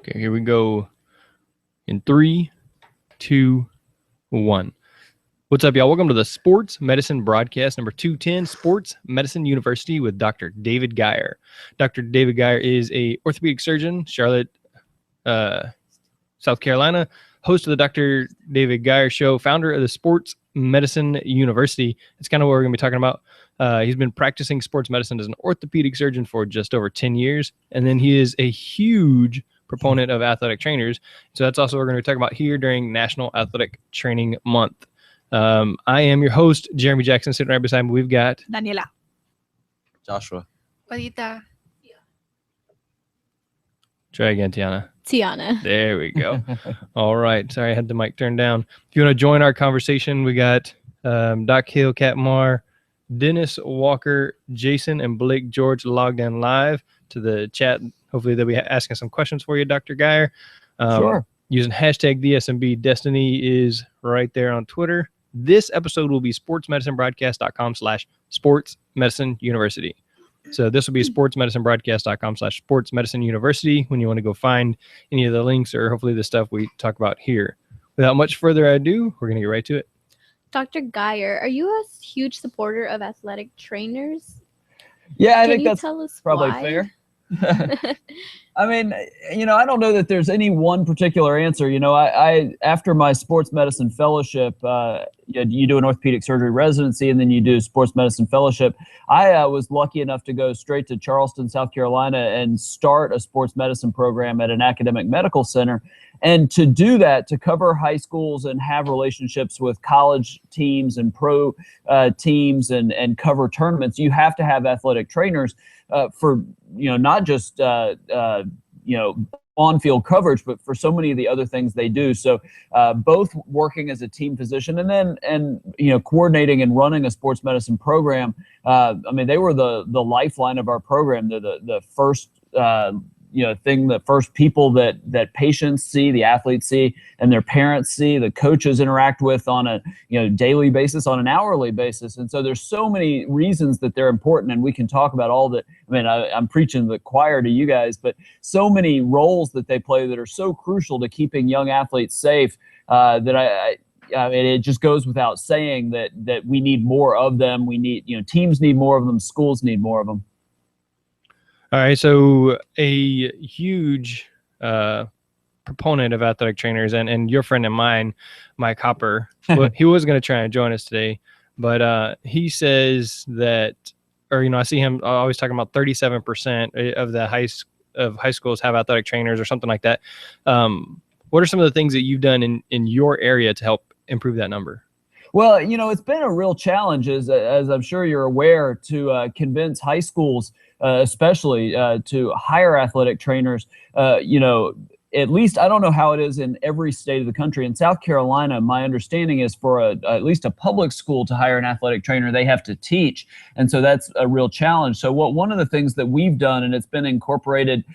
Okay, here we go in 3, 2, 1. What's up, y'all? Welcome to the Sports Medicine Broadcast number 210, Sports Medicine University with Dr. David Geier. Dr. David Geier is a orthopedic surgeon, Charlotte, South Carolina, host of the Dr. David Geier Show, founder of the Sports Medicine University. It's kind of what we're going to be talking about. He's been practicing sports medicine as an orthopedic surgeon for just over 10 years, and then he is a huge proponent of athletic trainers. So that's also what we're going to be talking about here during National Athletic Training Month. I am your host, Jeremy Jackson. Sitting right beside me, we've got Daniela, Joshua, Juanita. Try again, Tiana. There we go. All right. Sorry, I had the mic turned down. If you want to join our conversation, we got Doc Hill, Catmar, Dennis Walker, Jason, and Blake George logged in live to the chat. Hopefully they'll be asking some questions for you, Dr. Geier. Sure. Using hashtag DSMB. Destiny is right there on Twitter. This episode will be sportsmedicinebroadcast.com/sportsmedicineuniversity. So this will be sportsmedicinebroadcast.com/sportsmedicineuniversity when you want to go find any of the links or hopefully the stuff we talk about here. Without much further ado, we're going to get right to it. Dr. Geier, are you a huge supporter of athletic trainers? Yeah, I Can think you that's tell us probably why? fair. I mean, I don't know that there's any one particular answer. I after my sports medicine fellowship, you do an orthopedic surgery residency and then you do sports medicine fellowship. I was lucky enough to go straight to Charleston, South Carolina and start a sports medicine program at an academic medical center. And to do that, to cover high schools and have relationships with college teams and pro teams and cover tournaments, you have to have athletic trainers for, not just, on-field coverage, but for so many of the other things they do. So both working as a team physician and coordinating and running a sports medicine program. They were the lifeline of our program. They're the first the first people that patients see, the athletes see, and their parents see, the coaches interact with on a daily basis, on an hourly basis. And so there's so many reasons that they're important, and we can talk about all that. I'm preaching the choir to you guys, but so many roles that they play that are so crucial to keeping young athletes safe that it just goes without saying that we need more of them. We need, teams need more of them, schools need more of them. All right, so a huge proponent of athletic trainers, and your friend of mine, Mike Hopper, he was going to try and join us today, but he says that, I see him always talking about 37% of the high schools have athletic trainers or something like that. What are some of the things that you've done in your area to help improve that number? Well, it's been a real challenge, as I'm sure you're aware, to convince high schools, especially, to hire athletic trainers. At least I don't know how it is in every state of the country. In South Carolina, my understanding is for at least a public school to hire an athletic trainer, they have to teach. And so that's a real challenge. So one of the things that we've done, and it's been incorporated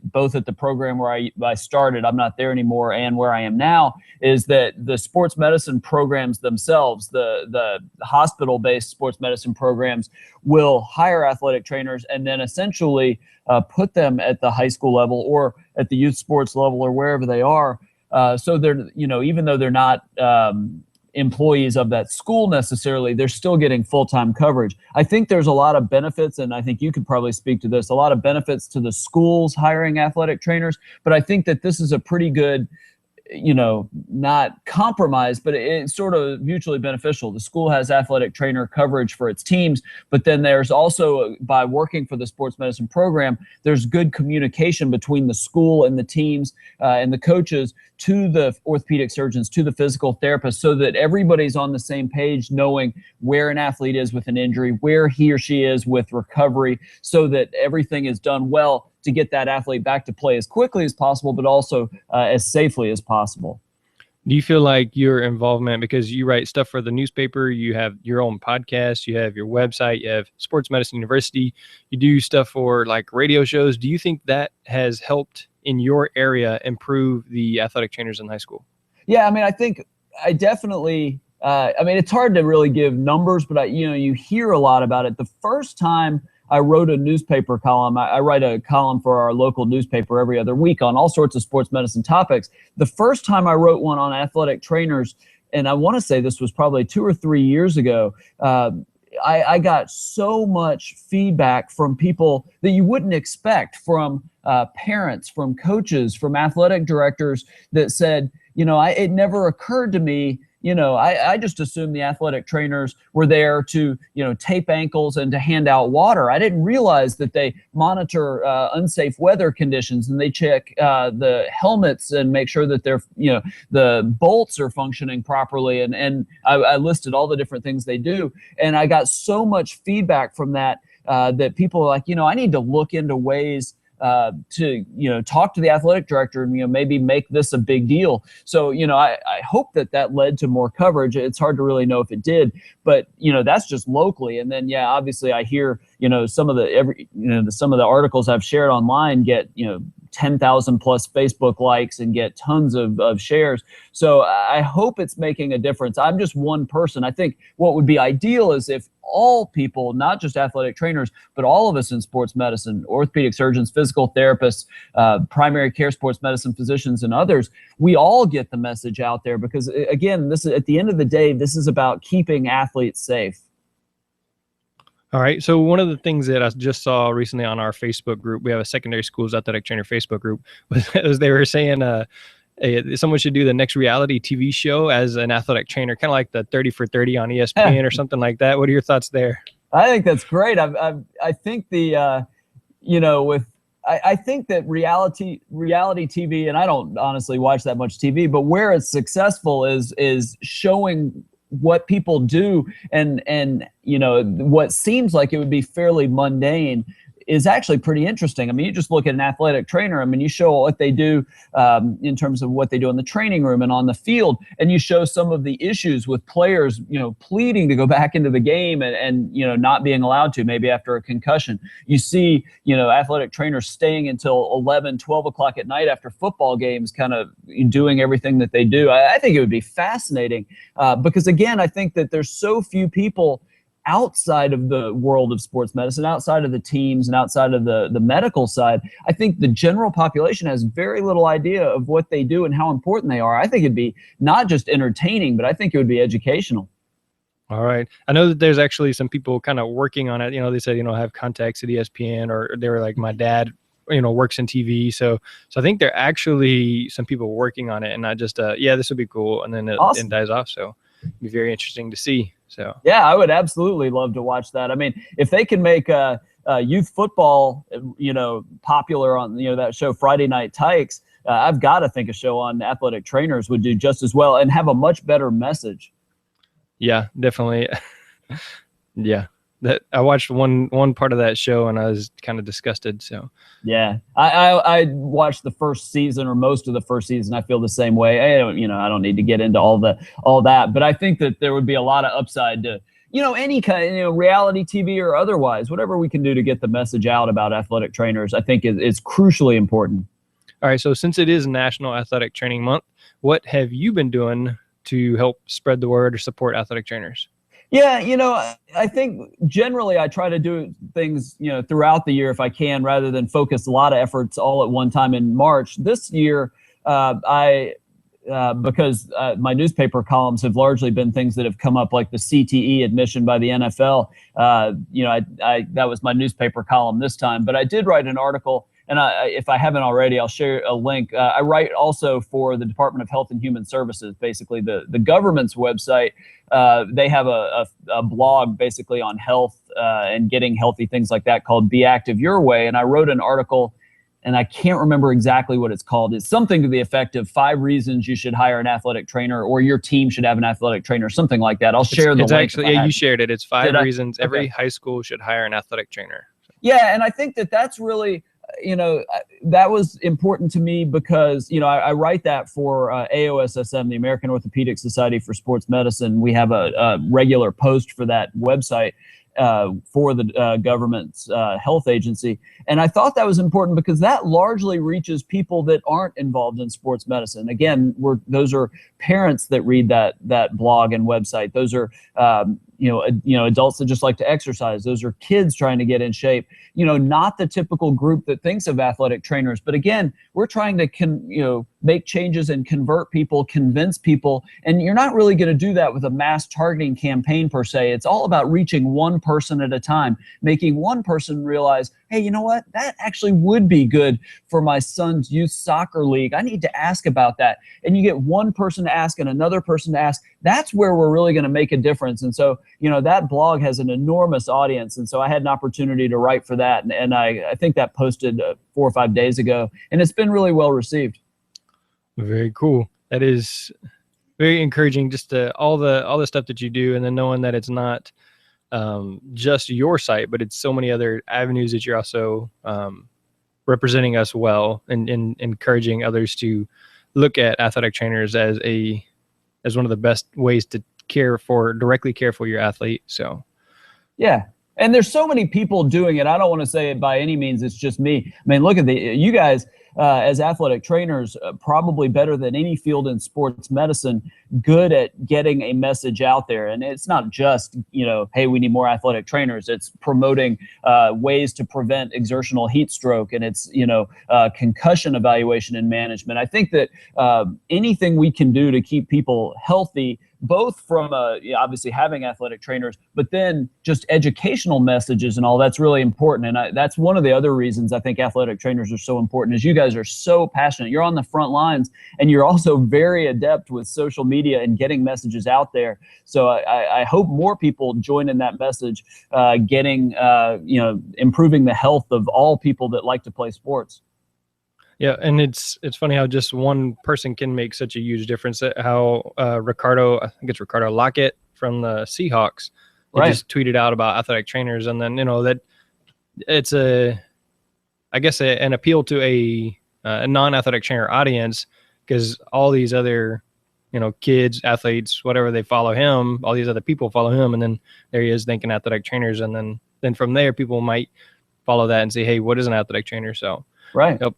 both at the program where I started, I'm not there anymore, and where I am now, is that the sports medicine programs themselves, the hospital-based sports medicine programs, will hire athletic trainers and then essentially put them at the high school level or at the youth sports level or wherever they are. So they're, even though they're not employees of that school necessarily, they're still getting full-time coverage. I think there's a lot of benefits, and I think you could probably speak to this, a lot of benefits to the schools hiring athletic trainers, but I think that this is a pretty good, not compromise, but it's sort of mutually beneficial. The school has athletic trainer coverage for its teams, but then there's also, by working for the sports medicine program, there's good communication between the school and the teams and the coaches to the orthopedic surgeons, to the physical therapists, so that everybody's on the same page, knowing where an athlete is with an injury, where he or she is with recovery, so that everything is done well to get that athlete back to play as quickly as possible, but also as safely as possible. Do you feel like your involvement, because you write stuff for the newspaper, you have your own podcast, you have your website, you have Sports Medicine University, you do stuff for like radio shows. Do you think that has helped in your area improve the athletic trainers in high school? Yeah, I think I definitely, it's hard to really give numbers, but you hear a lot about it. The first time I wrote a newspaper column. I write a column for our local newspaper every other week on all sorts of sports medicine topics. The first time I wrote one on athletic trainers, and I want to say this was probably 2 or 3 years ago, I got so much feedback from people that you wouldn't expect, from parents, from coaches, from athletic directors, that said, it never occurred to me. I just assumed the athletic trainers were there to, tape ankles and to hand out water. I didn't realize that they monitor unsafe weather conditions, and they check the helmets and make sure that they're, the bolts are functioning properly. And I listed all the different things they do. And I got so much feedback from that, that people are like, I need to look into ways to talk to the athletic director and maybe make this a big deal. So I hope that led to more coverage. It's hard to really know if it did, but that's just locally. And then obviously I hear some of the articles I've shared online get 10,000 plus Facebook likes and get tons of shares. So I hope it's making a difference. I'm just one person. I think what would be ideal is if all people, not just athletic trainers, but all of us in sports medicine, orthopedic surgeons, physical therapists, primary care sports medicine physicians, and others, we all get the message out there, because again, this is, at the end of the day, this is about keeping athletes safe. All right. So one of the things that I just saw recently on our Facebook group, we have a secondary schools athletic trainer Facebook group, was they were saying someone should do the next reality TV show as an athletic trainer, kind of like the 30 for 30 on ESPN or something like that. What are your thoughts there? I think that's great. I think I think that reality TV, and I don't honestly watch that much TV, but where it's successful is showing what people do, and what seems like it would be fairly mundane is actually pretty interesting. I mean, you just look at an athletic trainer. I mean, you show what they do in terms of what they do in the training room and on the field, and you show some of the issues with players, pleading to go back into the game and not being allowed to, maybe after a concussion. You see, athletic trainers staying until 11, 12 o'clock at night after football games, kind of doing everything that they do. I think it would be fascinating because, again, I think that there's so few people outside of the world of sports medicine, outside of the teams and outside of the medical side. I think the general population has very little idea of what they do and how important they are. I think it'd be not just entertaining, but I think it would be educational. All right. I know that there's actually some people kind of working on it. They said, have contacts at ESPN, or they were like, my dad, works in TV. So I think there are actually some people working on it, and not just, this would be cool. And then awesome. It dies off. So it'd be very interesting to see. So yeah, I would absolutely love to watch that. I mean, if they can make youth football, popular on that show Friday Night Tykes, I've got to think a show on athletic trainers would do just as well and have a much better message. Yeah, definitely. Yeah, that I watched one part of that show and I was kind of disgusted. So yeah, I watched the first season or most of the first season. I feel the same way. I don't need to get into all that, but I think that there would be a lot of upside to any kind, reality TV or otherwise, whatever we can do to get the message out about athletic trainers, I think is crucially important. All right, so since it is National Athletic Training Month, what have you been doing to help spread the word or support athletic trainers? Yeah, I think generally I try to do things, throughout the year if I can, rather than focus a lot of efforts all at one time in March. This year, because my newspaper columns have largely been things that have come up, like the CTE admission by the NFL. That was my newspaper column this time, but I did write an article. And if I haven't already, I'll share a link. I write also for the Department of Health and Human Services, basically the government's website. They have a blog basically on health and getting healthy, things like that, called Be Active Your Way. And I wrote an article, and I can't remember exactly what it's called. It's something to the effect of 5 reasons you should hire an athletic trainer, or your team should have an athletic trainer, soming like that. I'll share the link. Actually, you shared it. It's 5 reasons every high school should hire an athletic trainer. Yeah, and I think that's really, that was important to me because, I write that for AOSSM, the American Orthopedic Society for Sports Medicine. We have a regular post for that website for the government's health agency. And I thought that was important because that largely reaches people that aren't involved in sports medicine. Again, those are parents that read that blog and website. Those are adults that just like to exercise. Those are kids trying to get in shape. Not the typical group that thinks of athletic trainers. But again, we're trying to make changes and convert people, convince people. And you're not really going to do that with a mass targeting campaign per se. It's all about reaching one person at a time, making one person realize, hey, you know what? That actually would be good for my son's youth soccer league. I need to ask about that. And you get one person to ask and another person to ask. That's where we're really going to make a difference. And so, that blog has an enormous audience. And so I had an opportunity to write for that. And I think that posted 4 or 5 days ago. And it's been really well received. Very cool. That is very encouraging, just all the stuff that you do, and then knowing that it's not just your site, but it's so many other avenues that you're also representing us well, and encouraging others to look at athletic trainers as one of the best ways to directly care for your athlete. So yeah. And there's so many people doing it. I don't want to say it by any means it's just me. I mean, look at you guys as athletic trainers, probably better than any field in sports medicine, good at getting a message out there. And it's not just, hey, we need more athletic trainers. It's promoting ways to prevent exertional heat stroke, and it's, concussion evaluation and management. I think that anything we can do to keep people healthy, both from obviously having athletic trainers, but then just educational messages and all, that's really important. And that's one of the other reasons I think athletic trainers are so important, is you guys are so passionate. You're on the front lines, and you're also very adept with social media and getting messages out there. So I hope more people join in that message, improving the health of all people that like to play sports. Yeah, and it's funny how just one person can make such a huge difference. How Ricardo Lockett from the Seahawks, he just tweeted out about athletic trainers, and then that it's an appeal to a non-athletic trainer audience, because all these other kids, athletes, whatever, they follow him. All these other people follow him, and then there he is thinking athletic trainers, and then from there people might follow that and say, hey, what is an athletic trainer? So right. Yep.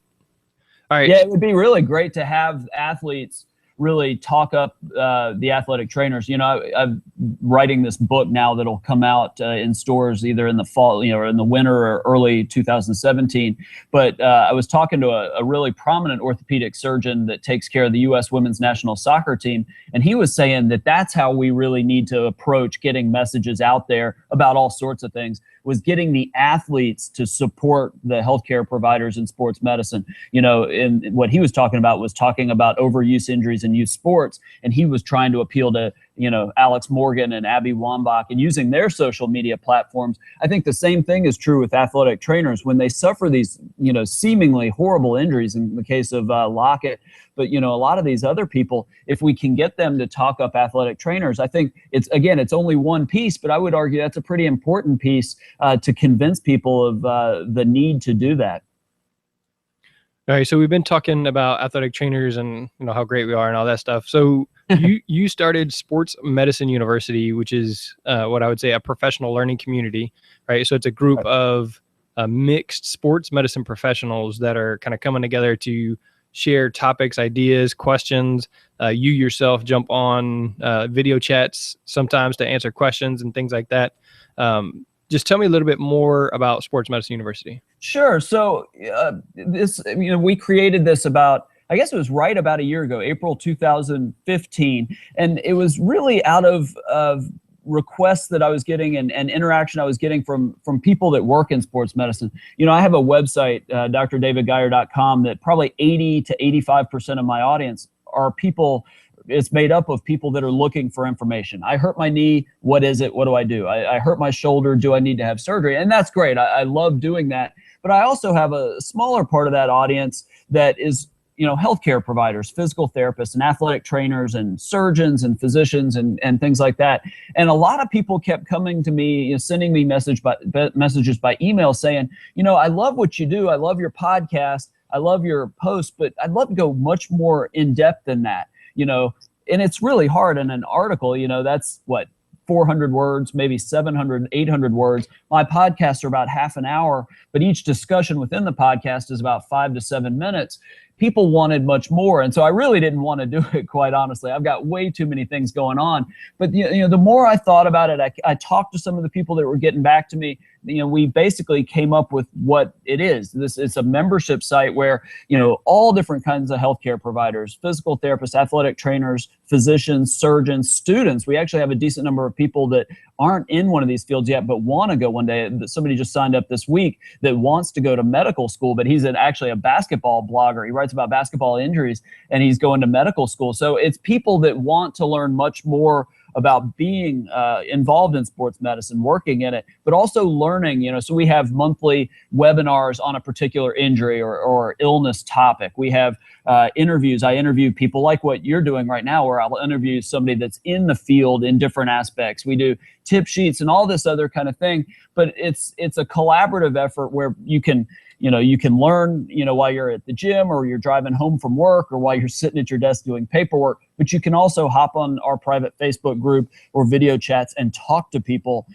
All right. Yeah, it would be really great to have athletes really talk up the athletic trainers. I'm writing this book now that'll come out in stores either in the fall, or in the winter or early 2017. But I was talking to a really prominent orthopedic surgeon that takes care of the U.S. women's national soccer team, and he was saying that that's how we really need to approach getting messages out there about all sorts of things, was getting the athletes to support the healthcare providers in sports medicine. And what he was talking about overuse injuries in youth sports, and he was trying to appeal to Alex Morgan and Abby Wambach, and using their social media platforms. I think the same thing is true with athletic trainers when they suffer these seemingly horrible injuries, in the case of Lockett, but a lot of these other people, if we can get them to talk up athletic trainers, I think it's only one piece, but I would argue that's a pretty important piece to convince people of the need to do that. All right, so we've been talking about athletic trainers and how great we are and all that stuff. So you started Sports Medicine University, which is what I would say a professional learning community, right? So it's a group of mixed sports medicine professionals that are kind of coming together to share topics, ideas, questions. You yourself jump on video chats sometimes to answer questions and things like that. Just tell me a little bit more about Sports Medicine University. Sure. So we created this about, I guess it was right about a year ago, April 2015. And it was really out of requests that I was getting and interaction I was getting from people that work in sports medicine. I have a website, drdavidgeier.com, that probably 80 to 85% of my audience are people. It's made up of people that are looking for information. I hurt my knee. What is it? What do I do? I hurt my shoulder. Do I need to have surgery? And that's great. I love doing that. But I also have a smaller part of that audience that is, healthcare providers, physical therapists and athletic trainers and surgeons and physicians and things like that. And a lot of people kept coming to me, sending me messages by email saying, I love what you do. I love your podcast. I love your posts, but I'd love to go much more in depth than that. And it's really hard in an article, that's what, 400 words, maybe 700, 800 words. My podcasts are about half an hour, but each discussion within the podcast is about 5 to 7 minutes. people wanted much more. And so I really didn't want to do it, quite honestly. I've got way too many things going on. But the more I thought about it, I talked to some of the people that were getting back to me. We basically came up with what it is. It's a membership site where, all different kinds of healthcare providers, physical therapists, athletic trainers, physicians, surgeons, students. We actually have a decent number of people that aren't in one of these fields yet, but want to go one day. Somebody just signed up this week that wants to go to medical school, but he's actually a basketball blogger. He writes about basketball injuries, and he's going to medical school. So it's people that want to learn much more about being involved in sports medicine, working in it, but also learning, so we have monthly webinars on a particular injury or illness topic. We have interviews. I interview people like what you're doing right now, where I'll interview somebody that's in the field in different aspects. We do tip sheets and all this other kind of thing, but it's a collaborative effort where you can learn, while you're at the gym or you're driving home from work or while you're sitting at your desk doing paperwork, but you can also hop on our private Facebook group or video chats and talk to people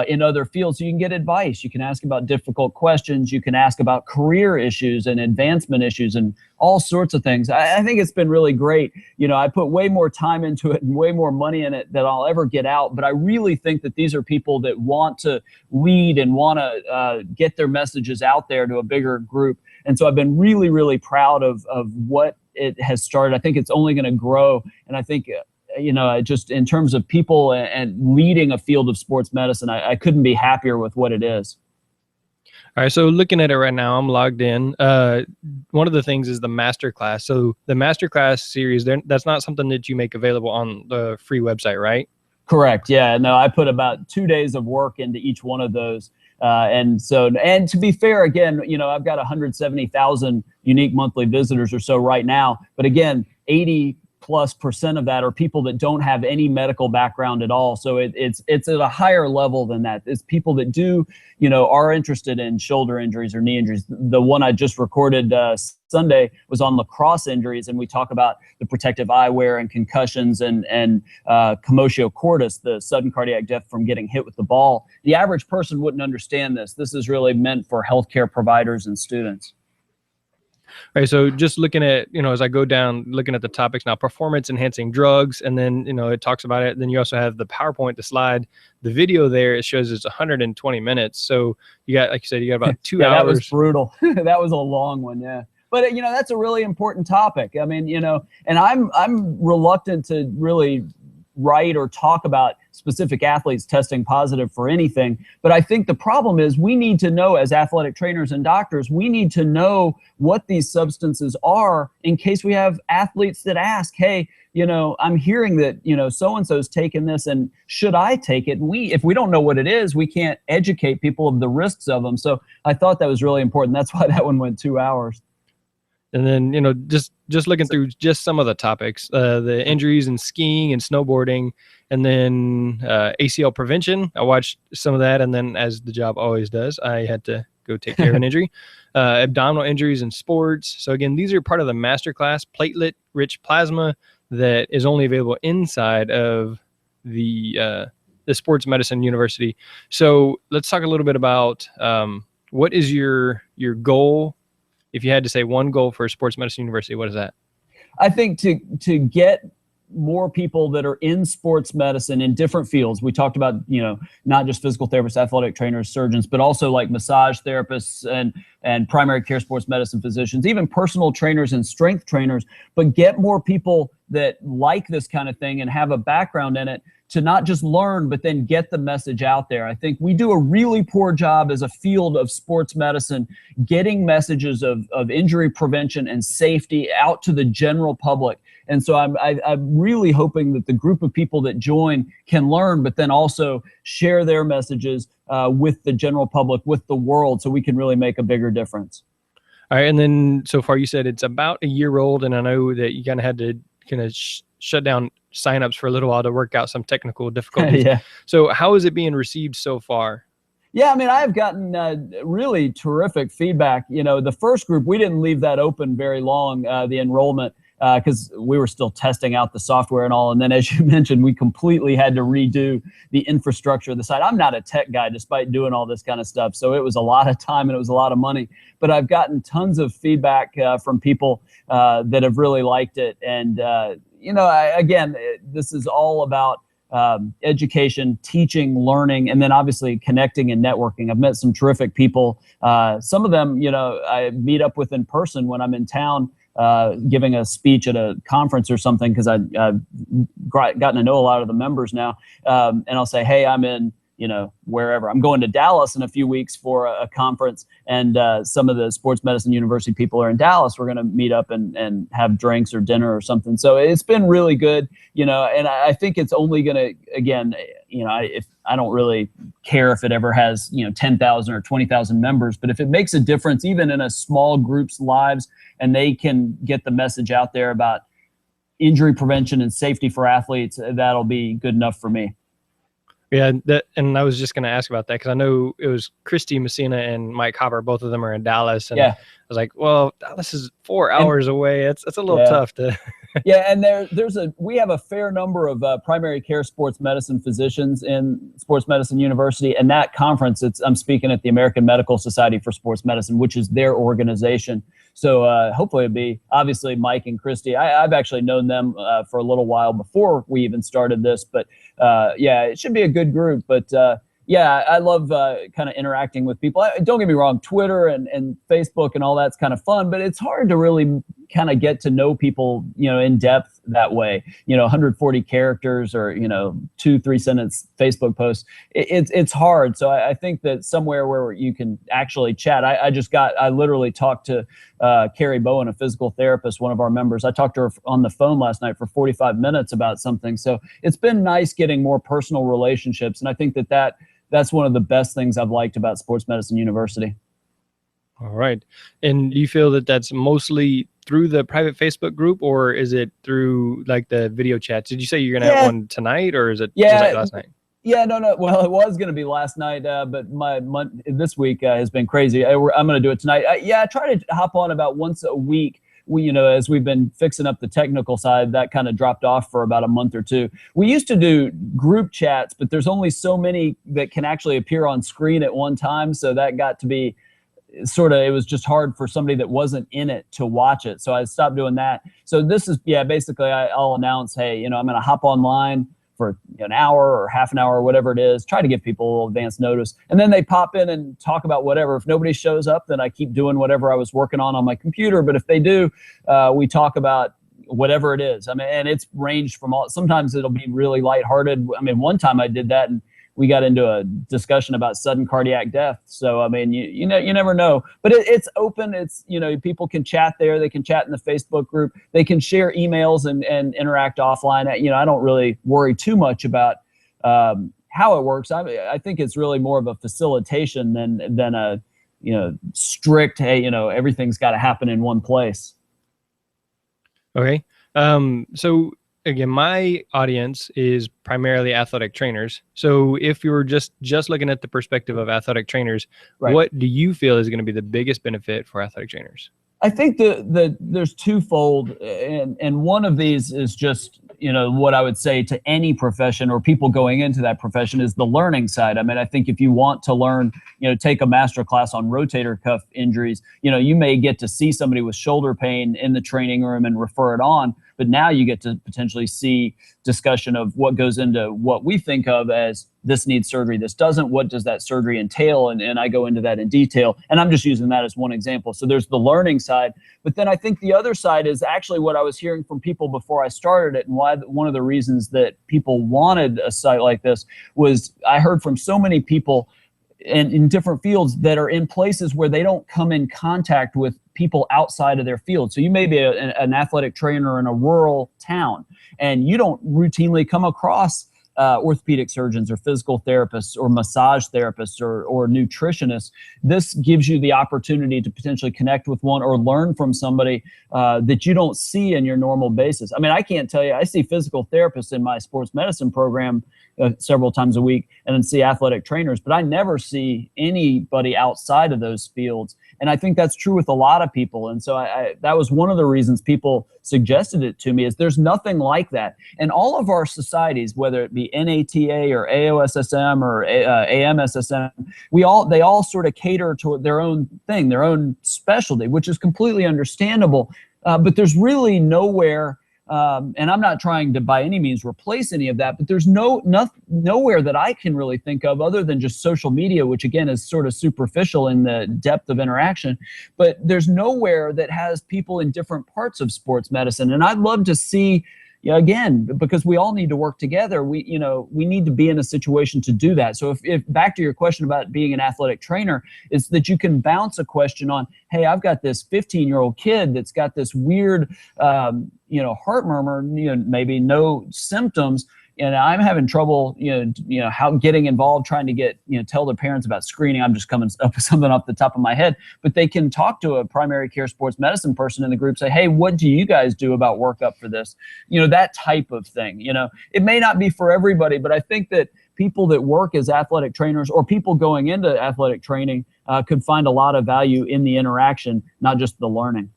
in other fields. So you can get advice. You can ask about difficult questions. You can ask about career issues and advancement issues and all sorts of things. I think it's been really great. I put way more time into it and way more money in it than I'll ever get out. But I really think that these are people that want to lead and want to get their messages out there to a bigger group. And so I've been really, really proud of what it has started. I think it's only going to grow. And I think, just in terms of people and leading a field of sports medicine, I couldn't be happier with what it is. All right, so looking at it right now, I'm logged in. One of the things is the masterclass. So the masterclass series, that's not something that you make available on the free website, right? Correct. Yeah. No, I put about 2 days of work into each one of those. And to be fair, again, I've got 170,000 unique monthly visitors or so right now. But again, 80+% of that are people that don't have any medical background at all. So it's at a higher level than that. It's people that are interested in shoulder injuries or knee injuries. The one I just recorded Sunday was on lacrosse injuries, and we talk about the protective eyewear and concussions and commotio cordis, the sudden cardiac death from getting hit with the ball. The average person wouldn't understand this. This is really meant for healthcare providers and students. All right, so just looking at, as I go down, looking at the topics now, performance enhancing drugs, and then, it talks about it. Then you also have the PowerPoint, the slide, the video there. It shows it's 120 minutes. So you got, like you said, you got about 2 hours. That was brutal. That was a long one. Yeah. But, that's a really important topic. I mean, and I'm reluctant to really write or talk about specific athletes testing positive for anything. But I think the problem is we need to know, as athletic trainers and doctors, we need to know what these substances are in case we have athletes that ask, hey, I'm hearing that, so-and-so's taking this, and should I take it? And if we don't know what it is, we can't educate people of the risks of them. So I thought that was really important. That's why that one went 2 hours. And then, just looking through just some of the topics, the injuries in skiing and snowboarding, and then ACL prevention. I watched some of that, and then, as the job always does, I had to go take care of an injury. Abdominal injuries in sports. So again, these are part of the masterclass, platelet-rich plasma, that is only available inside of the Sports Medicine University. So let's talk a little bit about what is your goal. If you had to say one goal for Sports Medicine University, what is that? I think to get more people that are in sports medicine in different fields. We talked about, not just physical therapists, athletic trainers, surgeons, but also like massage therapists and primary care sports medicine physicians, even personal trainers and strength trainers, but get more people that like this kind of thing and have a background in it to not just learn, but then get the message out there. I think we do a really poor job as a field of sports medicine getting messages of injury prevention and safety out to the general public. And so I'm really hoping that the group of people that join can learn, but then also share their messages with the general public, with the world, so we can really make a bigger difference. All right. And then so far you said it's about a year old, and I know that you kind of had to shut down signups for a little while to work out some technical difficulties. Yeah. So how is it being received so far? Yeah, I mean, I've gotten really terrific feedback. The first group, we didn't leave that open very long, the enrollment. because we were still testing out the software and all. And then, as you mentioned, we completely had to redo the infrastructure of the site. I'm not a tech guy, despite doing all this kind of stuff. So it was a lot of time and it was a lot of money. But I've gotten tons of feedback from people that have really liked it. And, again, this is all about education, teaching, learning, and then obviously connecting and networking. I've met some terrific people. Some of them, I meet up with in person when I'm in town, giving a speech at a conference or something, because I've gotten to know a lot of the members now. And I'll say, hey, I'm in, wherever. I'm going to Dallas in a few weeks for a conference, and some of the sports medicine university people are in Dallas. We're going to meet up and have drinks or dinner or something. So it's been really good, and I think it's only going to, again, if I don't really care if it ever has, 10,000 or 20,000 members, but if it makes a difference, even in a small group's lives, and they can get the message out there about injury prevention and safety for athletes, that'll be good enough for me. Yeah, and I was just going to ask about that, because I know it was Christy Messina and Mike Hopper. Both of them are in Dallas. And yeah. I was like, well, Dallas is 4 hours away. It's a little tough to. Yeah, and we have a fair number of primary care sports medicine physicians in Sports Medicine University, and that conference, I'm speaking at the American Medical Society for Sports Medicine, which is their organization. So hopefully it'll be, obviously, Mike and Christy. I've actually known them for a little while before we even started this, but it should be a good group. But I love kind of interacting with people. Don't get me wrong, Twitter and Facebook and all that's kind of fun, but it's hard to really kind of get to know people, in depth that way. 140 characters or 2-3 sentence Facebook posts. It's hard. So I think that somewhere where you can actually chat. I literally talked to Carrie Bowen, a physical therapist, one of our members. I talked to her on the phone last night for 45 minutes about something. So it's been nice getting more personal relationships, and I think that's one of the best things I've liked about Sports Medicine University. All right. And do you feel that that's mostly through the private Facebook group, or is it through like the video chats? Did you say you're going to have one tonight, or is it last night? Yeah, no. Well, it was going to be last night, but this week has been crazy. I'm going to do it tonight. I try to hop on about once a week. As we've been fixing up the technical side, that kind of dropped off for about a month or two. We used to do group chats, but there's only so many that can actually appear on screen at one time. So that got to be it was just hard for somebody that wasn't in it to watch it. So I stopped doing that. So this is, basically I'll announce, hey, I'm going to hop online for an hour or half an hour or whatever it is, try to give people a little advance notice. And then they pop in and talk about whatever. If nobody shows up, then I keep doing whatever I was working on my computer. But if they do, we talk about whatever it is. I mean, and it's ranged from sometimes it'll be really lighthearted. I mean, one time I did that and we got into a discussion about sudden cardiac death. So, I mean, you never know, but it's open. It's, people can chat there. They can chat in the Facebook group. They can share emails and interact offline. I don't really worry too much about how it works. I think it's really more of a facilitation than a, strict, hey, everything's got to happen in one place. Okay. So again, my audience is primarily athletic trainers. So if you were just looking at the perspective of athletic trainers, right, what do you feel is going to be the biggest benefit for athletic trainers? I think there's twofold, and one of these is just, what I would say to any profession or people going into that profession is the learning side. I mean, I think if you want to learn, take a master class on rotator cuff injuries, you may get to see somebody with shoulder pain in the training room and refer it on. But now you get to potentially see discussion of what goes into what we think of as this needs surgery, this doesn't. What does that surgery entail? And I go into that in detail. And I'm just using that as one example. So there's the learning side. But then I think the other side is actually what I was hearing from people before I started it, and why one of the reasons that people wanted a site like this was I heard from so many people in different fields that are in places where they don't come in contact with people outside of their field. So you may be an athletic trainer in a rural town, and you don't routinely come across orthopedic surgeons or physical therapists or massage therapists or nutritionists. This gives you the opportunity to potentially connect with one or learn from somebody that you don't see in your normal basis. I mean, I can't tell you, I see physical therapists in my sports medicine program, several times a week and then see athletic trainers, but I never see anybody outside of those fields. And I think that's true with a lot of people. And so that was one of the reasons people suggested it to me, is there's nothing like that. And all of our societies, whether it be NATA or AOSSM or AMSSM, they all sort of cater to their own thing, their own specialty, which is completely understandable. But there's really nowhere, and I'm not trying to by any means replace any of that, but there's nowhere that I can really think of other than just social media, which again is sort of superficial in the depth of interaction. But there's nowhere that has people in different parts of sports medicine. And I'd love to see, again, because we all need to work together, we need to be in a situation to do that. So if back to your question about being an athletic trainer, is that you can bounce a question on, hey, I've got this 15-year-old kid that's got this weird, heart murmur, maybe no symptoms, and I'm having trouble, how getting involved, trying to get, tell their parents about screening. I'm just coming up with something off the top of my head, but they can talk to a primary care sports medicine person in the group, say, hey, what do you guys do about workup for this? That type of thing. It may not be for everybody, but I think that people that work as athletic trainers or people going into athletic training could find a lot of value in the interaction, not just the learning.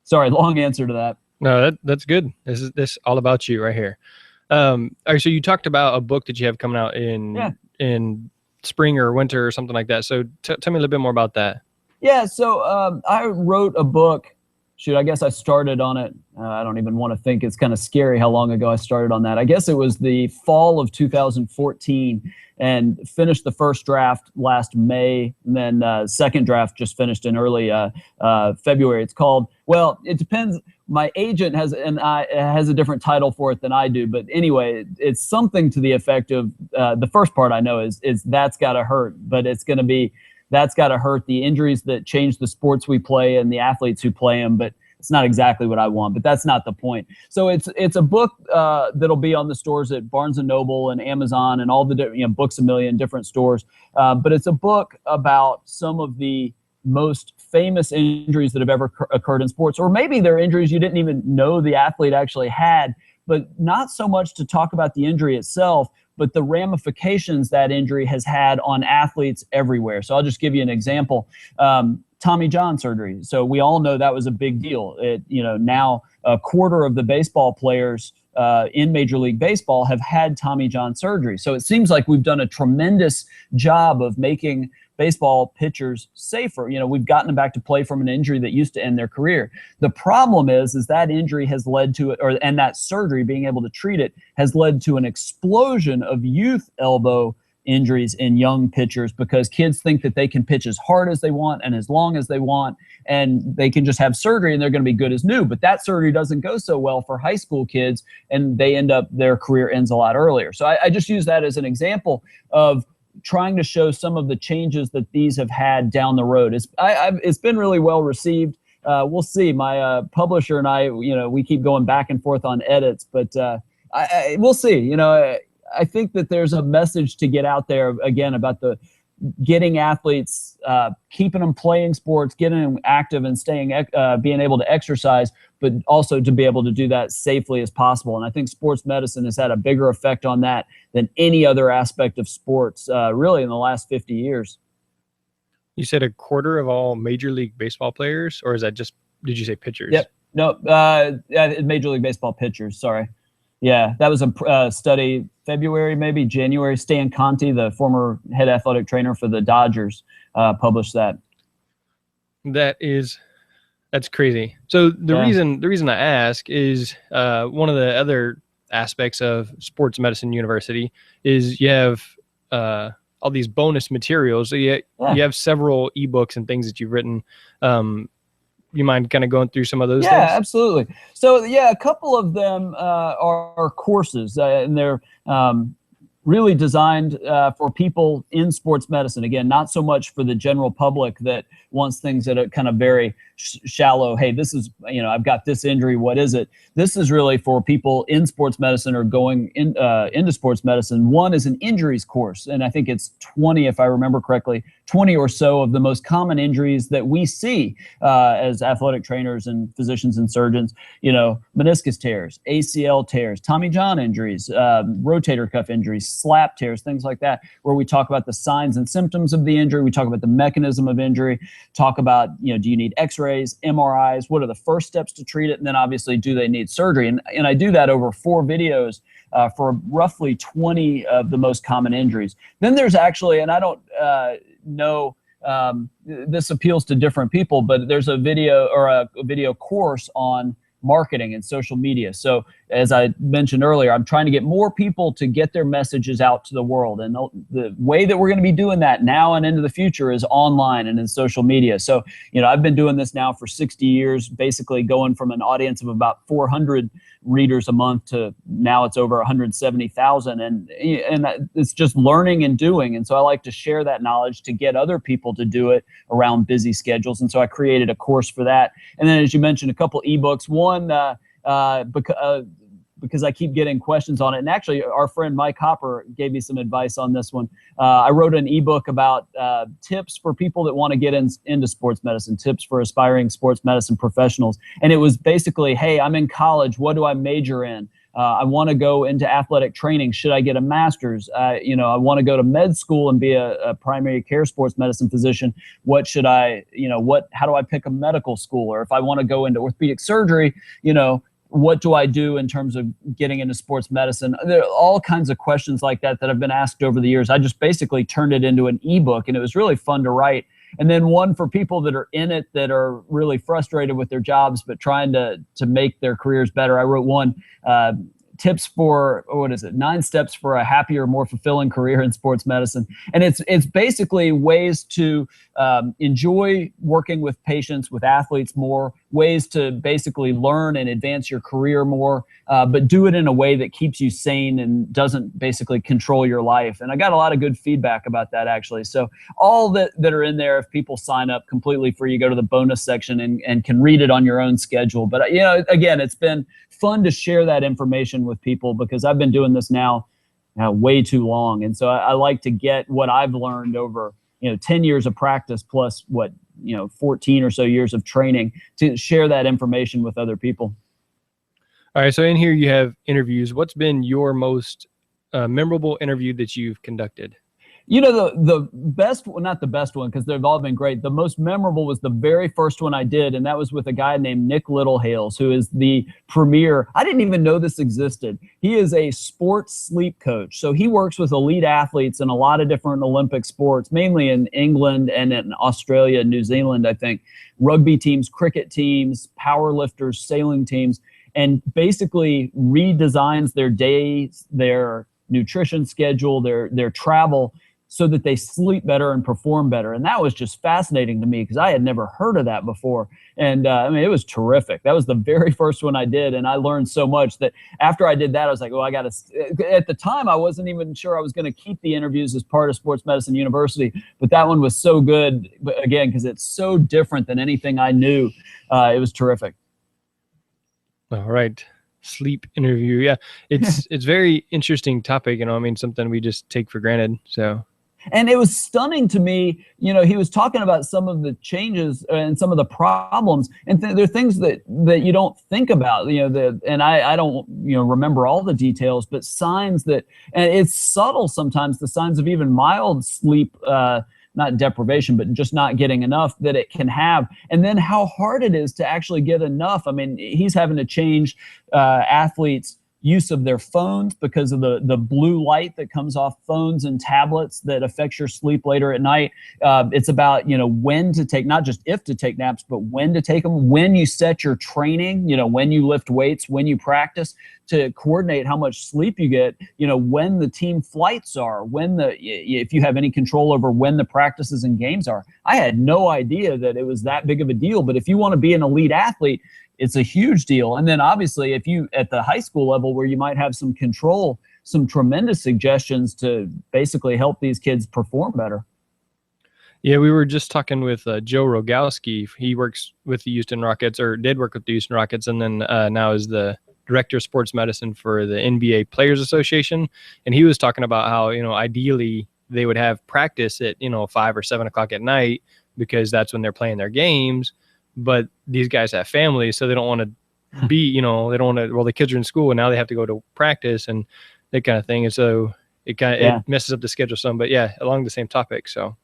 Sorry, long answer to that. No, that's good. This is all about you right here. All right, so you talked about a book that you have coming out in spring or winter or something like that. So tell me a little bit more about that. Yeah, so I wrote a book. Shoot, I guess I started on it. I don't even want to think. It's kind of scary how long ago I started on that. I guess it was the fall of 2014 and finished the first draft last May. And then second draft just finished in early February. It's called, well, it depends. My agent has a different title for it than I do. But anyway, it's something to the effect of the first part I know is That's Gotta Hurt. But it's going to be That's Gotta Hurt, the injuries that change the sports we play and the athletes who play them. But it's not exactly what I want, but that's not the point. So it's a book that'll be on the stores at Barnes & Noble and Amazon and all the Books A Million different stores. But it's a book about some of the most famous injuries that have ever occurred in sports, or maybe they're injuries you didn't even know the athlete actually had, but not so much to talk about the injury itself, but the ramifications that injury has had on athletes everywhere. So I'll just give you an example. Tommy John surgery. So we all know that was a big deal. Now a quarter of the baseball players in Major League Baseball have had Tommy John surgery. So it seems like we've done a tremendous job of making baseball pitchers safer. We've gotten them back to play from an injury that used to end their career. The problem is that injury has led to and that surgery, being able to treat it, has led to an explosion of youth elbow injuries in young pitchers, because kids think that they can pitch as hard as they want and as long as they want, and they can just have surgery and they're going to be good as new. But that surgery doesn't go so well for high school kids, and their career ends a lot earlier. So I just use that as an example of trying to show some of the changes that these have had down the road. It's been really well received. We'll see. My publisher and I, we keep going back and forth on edits, but we'll see. I think that there's a message to get out there again about getting athletes, keeping them playing sports, getting them active and being able to exercise, but also to be able to do that safely as possible. And I think sports medicine has had a bigger effect on that than any other aspect of sports, really in the last 50 years. You said a quarter of all Major League Baseball players, or is that just, did you say pitchers? Yep. No, Major League Baseball pitchers, sorry. Yeah, that was a study, February, maybe January. Stan Conti, the former head athletic trainer for the Dodgers, published that. That's crazy. So the reason I ask is one of the other aspects of Sports Medicine University is you have all these bonus materials. So you have several ebooks and things that you've written. You mind kind of going through some of those things? Yeah, absolutely. So a couple of them are courses, and they're really designed for people in sports medicine. Again, not so much for the general public that wants things that are kind of very shallow. Hey, this is, I've got this injury. What is it? This is really for people in sports medicine or going into sports medicine. One is an injuries course, and I think it's 20, if I remember correctly, 20 or so of the most common injuries that we see as athletic trainers and physicians and surgeons. Meniscus tears, ACL tears, Tommy John injuries, rotator cuff injuries, slap tears, things like that, where we talk about the signs and symptoms of the injury. We talk about the mechanism of injury, talk about, do you need x-rays, MRIs, what are the first steps to treat it, and then obviously do they need surgery? And I do that over 4 videos for roughly 20 of the most common injuries. Then there's actually, and I don't know, this appeals to different people, but there's a video or a video course on marketing and social media. So as I mentioned earlier, I'm trying to get more people to get their messages out to the world. And the way that we're going to be doing that now and into the future is online and in social media. So, I've been doing this now for 60 years, basically going from an audience of about 400 readers a month to now it's over 170,000. And it's just learning and doing. And so I like to share that knowledge to get other people to do it around busy schedules. And so I created a course for that. And then, as you mentioned, a couple ebooks. One, because I keep getting questions on it. And actually, our friend Mike Hopper gave me some advice on this one. I wrote an ebook about tips for people that want to get into sports medicine, tips for aspiring sports medicine professionals. And it was basically, hey, I'm in college. What do I major in? I want to go into athletic training. Should I get a master's? I want to go to med school and be a primary care sports medicine physician. What should I, how do I pick a medical school? Or if I want to go into orthopedic surgery, what do I do in terms of getting into sports medicine? There are all kinds of questions like that have been asked over the years. I just basically turned it into an ebook, and it was really fun to write. And then one for people that are in it, that are really frustrated with their jobs but trying to make their careers better. I wrote one, tips for, 9 steps for a happier, more fulfilling career in sports medicine. And it's basically ways to enjoy working with patients, with athletes more, ways to basically learn and advance your career more, but do it in a way that keeps you sane and doesn't basically control your life. And I got a lot of good feedback about that, actually. So all that are in there, if people sign up completely free, you go to the bonus section and can read it on your own schedule. But, again, it's been fun to share that information with people because I've been doing this now way too long. And so I like to get what I've learned over 10 years of practice plus 14 or so years of training to share that information with other people. All right. So in here you have interviews. What's been your most memorable interview that you've conducted? The best, well, not the best one, because they've all been great. The most memorable was the very first one I did, and that was with a guy named Nick Littlehales, who is the premier. I didn't even know this existed. He is a sports sleep coach. So he works with elite athletes in a lot of different Olympic sports, mainly in England and in Australia and New Zealand, I think. Rugby teams, cricket teams, power lifters, sailing teams, and basically redesigns their days, their nutrition schedule, their travel, so that they sleep better and perform better. And that was just fascinating to me because I had never heard of that before. And it was terrific. That was the very first one I did. And I learned so much that after I did that, I was like, I got to, at the time, I wasn't even sure I was going to keep the interviews as part of Sports Medicine University. But that one was so good, again, because it's so different than anything I knew. It was terrific. All right. Sleep interview. Yeah. It's very interesting topic, something we just take for granted. So. And it was stunning to me, he was talking about some of the changes and some of the problems, and there are things that you don't think about, and I don't, remember all the details, but signs that, and it's subtle sometimes, the signs of even mild sleep, not deprivation, but just not getting enough that it can have. And then how hard it is to actually get enough. I mean, he's having to change athletes' use of their phones because of the blue light that comes off phones and tablets that affects your sleep later at night. It's about, when to take, not just if to take naps, but when to take them, when you set your training, when you lift weights, when you practice, to coordinate how much sleep you get, when the team flights are, if you have any control over when the practices and games are. I had no idea that it was that big of a deal, but if you want to be an elite athlete, it's a huge deal. And then obviously if you at the high school level where you might have some control, some tremendous suggestions to basically help these kids perform better. Yeah, we were just talking with Joe Rogowski. He works with the Houston Rockets, or did work with the Houston Rockets, and then now is the director of sports medicine for the NBA Players Association. And he was talking about how, ideally they would have practice at, 5 or 7 o'clock at night because that's when they're playing their games. But these guys have families, so they don't want to be, they don't want to, the kids are in school and now they have to go to practice and that kind of thing. And so it kind of it messes up the schedule some. But yeah, along the same topic. So.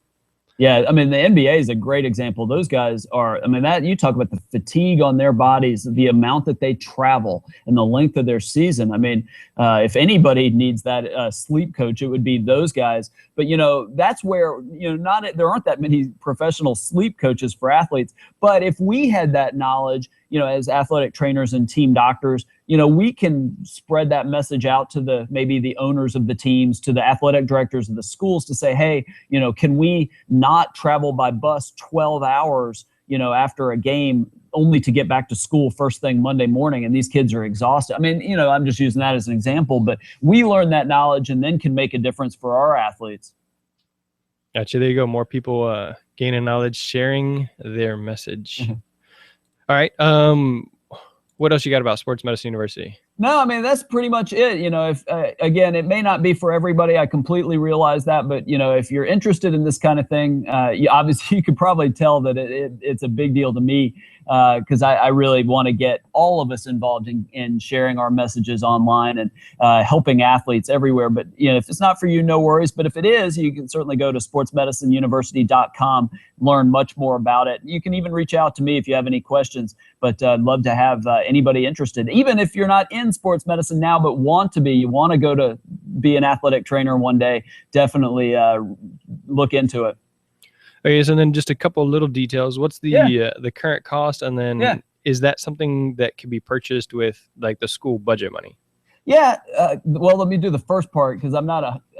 Yeah, I mean, the NBA is a great example. Those guys are, I mean, that you talk about the fatigue on their bodies, the amount that they travel and the length of their season. I mean, if anybody needs that sleep coach, it would be those guys. But, you know, that's where, you know, there aren't that many professional sleep coaches for athletes. But if we had that knowledge, you know, as athletic trainers and team doctors, you know, we can spread that message out to maybe the owners of the teams, to the athletic directors of the schools to say, hey, you know, can we not travel by bus 12 hours, you know, after a game only to get back to school first thing Monday morning, and these kids are exhausted. I mean, you know, I'm just using that as an example, but we learn that knowledge and then can make a difference for our athletes. Gotcha. There you go. More people gaining knowledge, sharing their message. Mm-hmm. All right. What else you got about Sports Medicine University? No, I mean, that's pretty much it. You know, if again, it may not be for everybody. I completely realize that. But, you know, if you're interested in this kind of thing, obviously you could probably tell that it's a big deal to me, because I really want to get all of us involved in sharing our messages online and helping athletes everywhere. But, you know, if it's not for you, no worries. But if it is, you can certainly go to sportsmedicineuniversity.com, learn much more about it. You can even reach out to me if you have any questions. But I'd love to have anybody interested, even if you're not in sports medicine now, but want to be, you want to go to be an athletic trainer one day, definitely look into it. Okay, so then just a couple of little details. What's the current cost, and then is that something that can be purchased with like the school budget money? Yeah, well, let me do the first part because I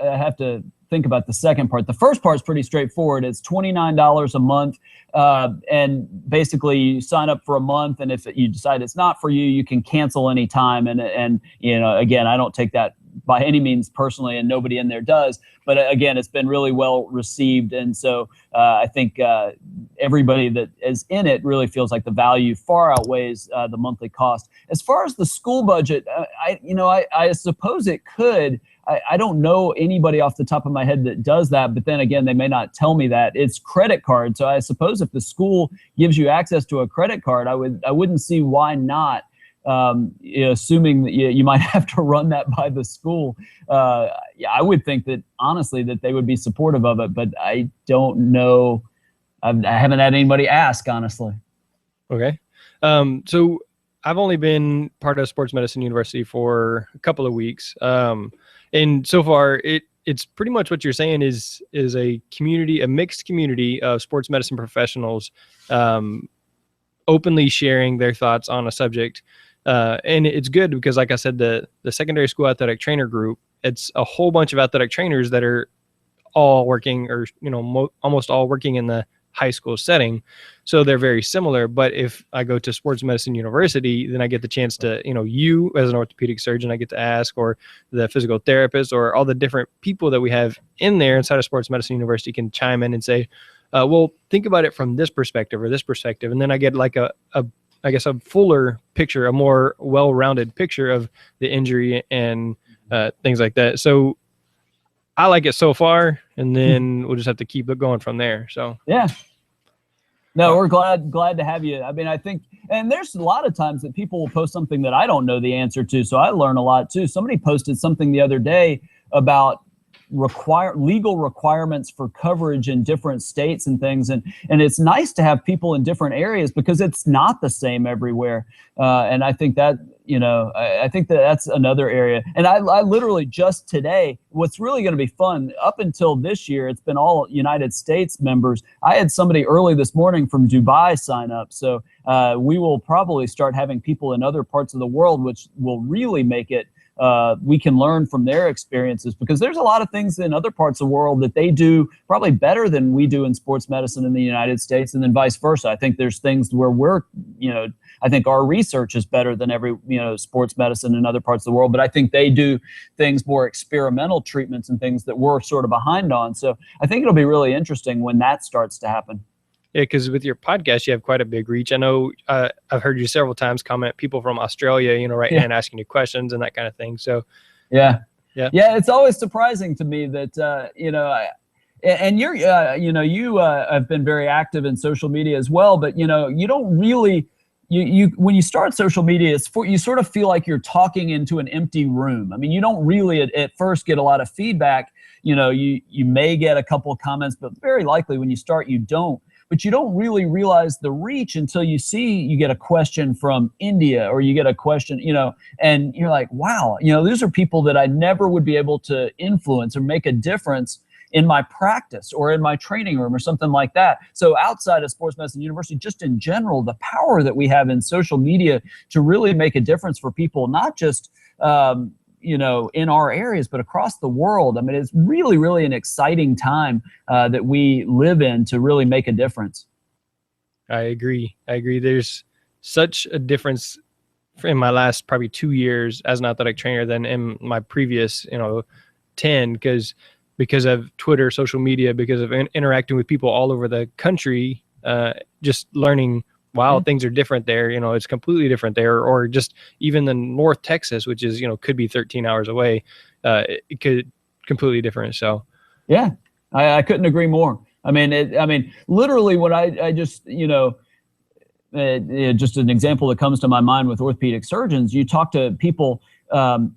have to think about the second part. The first part is pretty straightforward. It's $29 a month, and basically you sign up for a month, and if you decide it's not for you, you can cancel any time. And you know, again, I don't take that by any means personally, and nobody in there does. But again, it's been really well received, and so I think everybody that is in it really feels like the value far outweighs the monthly cost. As far as the school budget, I suppose it could. I don't know anybody off the top of my head that does that, but then again, they may not tell me that. It's credit card, so I suppose if the school gives you access to a credit card, I wouldn't see why not. Assuming that you might have to run that by the school, I would think that honestly that they would be supportive of it, but I don't know. I haven't had anybody ask, honestly. Okay, so I've only been part of Sports Medicine University for a couple of weeks. And so far, it's pretty much what you're saying is a community, a mixed community of sports medicine professionals, openly sharing their thoughts on a subject. And it's good because, like I said, the secondary school athletic trainer group, it's a whole bunch of athletic trainers that are all working, or, you know, almost all working in the high school setting. So they're very similar. But if I go to Sports Medicine University, then I get the chance to, you know, you as an orthopedic surgeon, I get to ask, or the physical therapist, or all the different people that we have in there inside of Sports Medicine University can chime in and say, well, think about it from this perspective or this perspective. And then I get like I guess a fuller picture, a more well-rounded picture of the injury and things like that. So I like it so far, and then we'll just have to keep it going from there. So yeah. No, we're glad to have you. I mean, I think, and there's a lot of times that people will post something that I don't know the answer to, so I learn a lot too. Somebody posted something the other day about legal requirements for coverage in different states and things, and it's nice to have people in different areas because it's not the same everywhere. And I think that, you know, I think that's another area. And I literally just today, what's really going to be fun, up until this year, it's been all United States members. I had somebody early this morning from Dubai sign up. So we will probably start having people in other parts of the world, which will really make it, we can learn from their experiences, because there's a lot of things in other parts of the world that they do probably better than we do in sports medicine in the United States, and then vice versa. I think there's things where we're, you know, I think our research is better than sports medicine in other parts of the world, but I think they do things, more experimental treatments and things that we're sort of behind on. So I think it'll be really interesting when that starts to happen. Yeah, because with your podcast, you have quite a big reach. I know I've heard you several times comment, people from Australia, you know, writing and asking you questions and that kind of thing. So yeah, it's always surprising to me that and you're you have been very active in social media as well, but you don't really you when you start social media, you sort of feel like you're talking into an empty room. I mean, you don't really at first get a lot of feedback. You may get a couple of comments, but very likely when you start, you don't. But you don't really realize the reach until you get a question from India, or you get a question, and you're like, wow, these are people that I never would be able to influence or make a difference in my practice or in my training room or something like that. So outside of Sports Medicine University, just in general, the power that we have in social media to really make a difference for people, not just in our areas, but across the world. I mean, it's really, really an exciting time that we live in to really make a difference. I agree. There's such a difference in my last probably 2 years as an athletic trainer than in my previous, 10, because of Twitter, social media, because of interacting with people all over the country, just learning, wow, things are different there. It's completely different there. Or just even in North Texas, which is, could be 13 hours away, it could completely different. So, yeah, I couldn't agree more. I mean, literally when I just, just an example that comes to my mind with orthopedic surgeons, you talk to people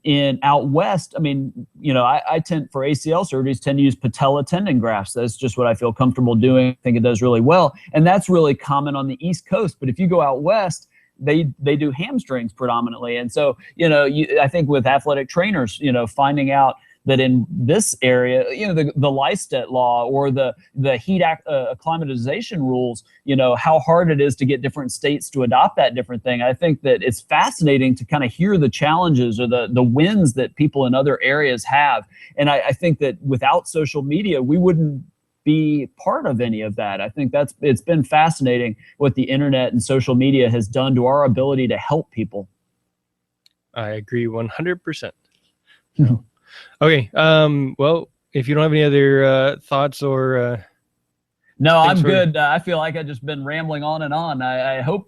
in out west. I mean, I tend for ACL surgeries tend to use patella tendon grafts. That's just what I feel comfortable doing. I think it does really well, and that's really common on the East Coast. But if you go out west, they do hamstrings predominantly. And so I think with athletic trainers, finding out that in this area, the Lystet law or the heat acclimatization rules, how hard it is to get different states to adopt that different thing. I think that it's fascinating to kind of hear the challenges or the wins that people in other areas have. And I think that without social media, we wouldn't be part of any of that. I think it's been fascinating what the internet and social media has done to our ability to help people. I agree 100%. Okay. Well, if you don't have any other thoughts or no, I'm good. I feel like I've just been rambling on and on. I hope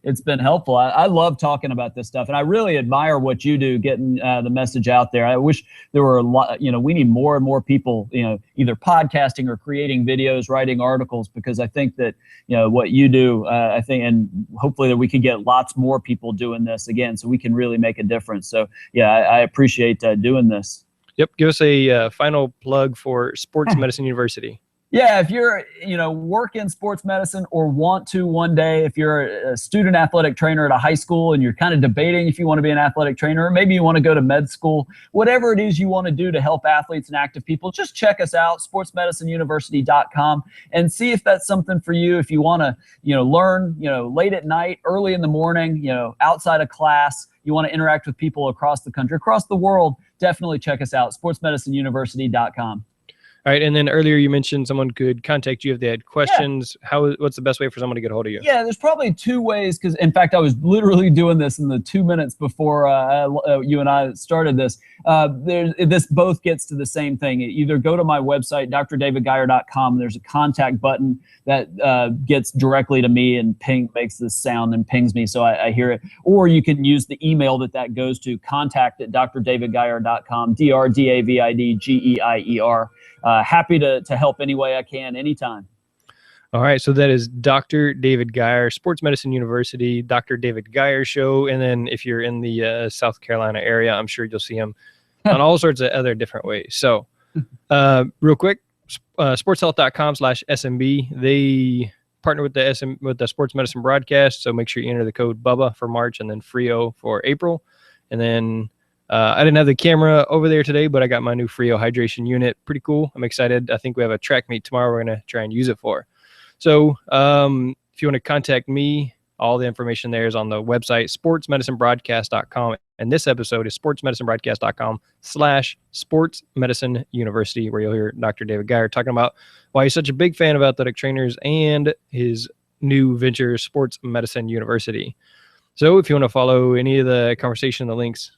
it's been helpful. I love talking about this stuff, and I really admire what you do, getting the message out there. I wish there were a lot. We need more and more people, either podcasting or creating videos, writing articles, because I think that what you do, I think, and hopefully that we can get lots more people doing this again, so we can really make a difference. So yeah, I appreciate doing this. Yep. Give us a final plug for Sports Medicine University. Yeah, if you're, work in sports medicine or want to one day, if you're a student athletic trainer at a high school and you're kind of debating if you want to be an athletic trainer, or maybe you want to go to med school, whatever it is you want to do to help athletes and active people, just check us out, sportsmedicineuniversity.com, and see if that's something for you. If you want to, learn, late at night, early in the morning, outside of class, you want to interact with people across the country, across the world, definitely check us out, sportsmedicineuniversity.com. All right, and then earlier you mentioned someone could contact you if they had questions. Yeah. What's the best way for someone to get a hold of you? Yeah, there's probably two ways, because in fact I was literally doing this in the 2 minutes before you and I started this. This both gets to the same thing. Either go to my website, drdavidgeier.com, and there's a contact button that gets directly to me and makes this sound and pings me so I hear it. Or you can use the email that goes to, contact@drdavidgeier.com, DRDAVIDGEIER. Happy to help any way I can, anytime. All right, so that is Dr. David Geier, Sports Medicine University, Dr. David Geier Show. And then if you're in the South Carolina area, I'm sure you'll see him on all sorts of other different ways. So real quick, sportshealth.com/SMB. They partner with the Sports Medicine broadcast. So make sure you enter the code BUBBA for March and then FRIO for April. And then I didn't have the camera over there today, but I got my new FRIO hydration unit. Pretty cool. I'm excited. I think we have a track meet tomorrow we're going to try and use it for. So if you want to contact me, all the information there is on the website, sportsmedicinebroadcast.com. And this episode is sportsmedicinebroadcast.com/sportsmedicineuniversity, where you'll hear Dr. David Geier talking about why he's such a big fan of athletic trainers and his new venture, Sports Medicine University. So if you want to follow any of the conversation, the links,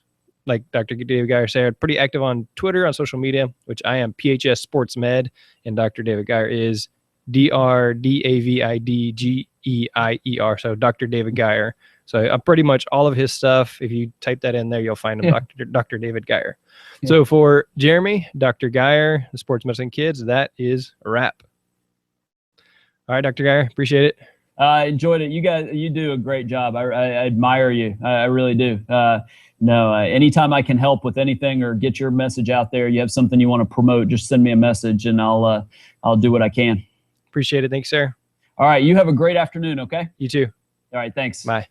like Dr. David Geier said, pretty active on Twitter, on social media, which I am PHS Sports Med, and Dr. David Geier is DRDAVIDGEIER. So Dr. David Geier. So pretty much all of his stuff, if you type that in there, you'll find him, Dr. David Geier. Yeah. So for Jeremy, Dr. Geier, the Sports Medicine Kids, that is a wrap. All right, Dr. Geier, appreciate it. I enjoyed it. You guys, you do a great job. I admire you. I really do. Anytime I can help with anything or get your message out there, you have something you want to promote, just send me a message and I'll do what I can. Appreciate it. Thanks, sir. All right. You have a great afternoon. Okay. You too. All right. Thanks. Bye.